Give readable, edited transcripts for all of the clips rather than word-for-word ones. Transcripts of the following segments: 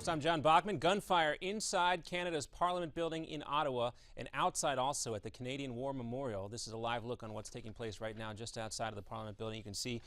First, I'm John Bachman. Gunfire inside Canada's Parliament building in Ottawa and outside also at the Canadian War Memorial. This is a live look on what's taking place right now just outside of the Parliament building. You can see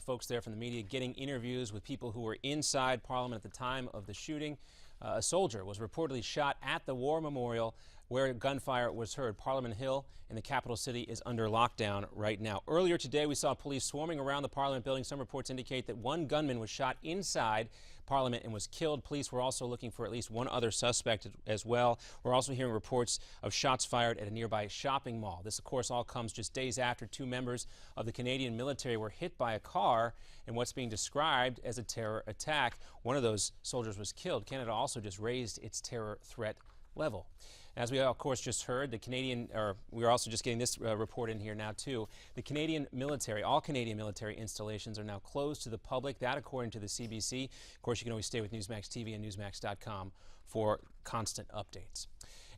folks there from the media getting interviews with people who were inside Parliament at the time of the shooting. A soldier was reportedly shot at the War Memorial where gunfire was heard. Parliament Hill in the capital city is under lockdown right now. Earlier today, we saw police swarming around the Parliament building. Some reports indicate that one gunman was shot inside Parliament and was killed. Police were also looking for at least one other suspect as well. We're also hearing reports of shots fired at a nearby shopping mall. This, of course, all comes just days after two members of the Canadian military were hit by a car in what's being described as a terror attack. One of those soldiers was killed. Canada also just raised its terror threat level. As we of course just heard, we're also just getting this report in here now too. The Canadian military, all Canadian military installations are now closed to the public. That according to the CBC. Of course, you can always stay with Newsmax TV and Newsmax.com for constant updates.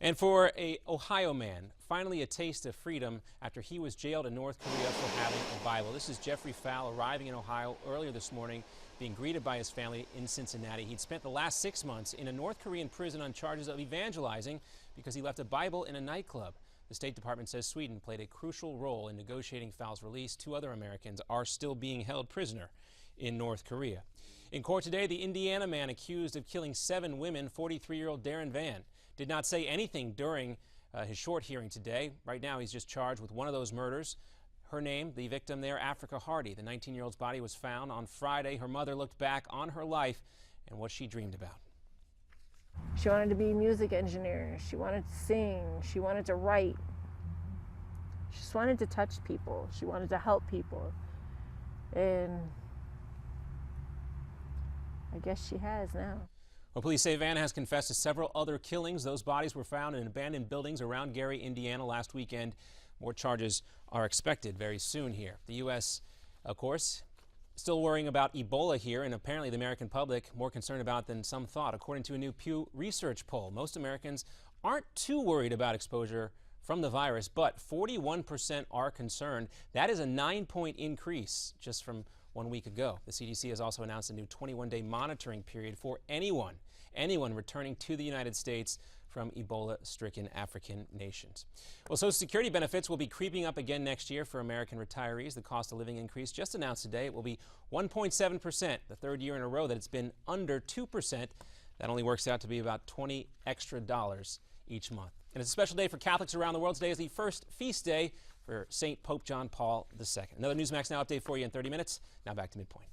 And for a Ohio man, finally a taste of freedom after he was jailed in North Korea for having a Bible. This is Jeffrey Fowl arriving in Ohio earlier this morning, being greeted by his family in Cincinnati. He'd spent the last 6 months in a North Korean prison on charges of evangelizing because he left a Bible in a nightclub. The State Department says Sweden played a crucial role in negotiating Fowl's release. Two other Americans are still being held prisoner in North Korea. In court today, the Indiana man accused of killing 7 women, 43-year-old Darren Van, did not say anything during his short hearing today. Right now, he's just charged with one of those murders. Her name, the victim there, Africa Hardy. The 19-year-old's body was found on Friday. Her mother looked back on her life and what she dreamed about. She wanted to be a music engineer. She wanted to sing. She wanted to write. She just wanted to touch people. She wanted to help people. And I guess she has now. Well, police say Van has confessed to several other killings. Those bodies were found in abandoned buildings around Gary, Indiana last weekend. More charges are expected very soon here. The U.S., of course, still worrying about Ebola here, and apparently the American public more concerned about than some thought. According to a new Pew Research poll, most Americans aren't too worried about exposure from the virus, but 41% are concerned. That is a 9-point increase just from 1 week ago. The CDC has also announced a new 21-day monitoring period for anyone returning to the United States from Ebola-stricken African nations. Well, Social Security benefits will be creeping up again next year for American retirees. The cost of living increase just announced today. It will be 1.7%, the third year in a row that it's been under 2%. That only works out to be about $20 extra each month. And it's a special day for Catholics around the world. Today is the first feast day for St. Pope John Paul II. Another Newsmax Now update for you in 30 minutes. Now back to Midpoint.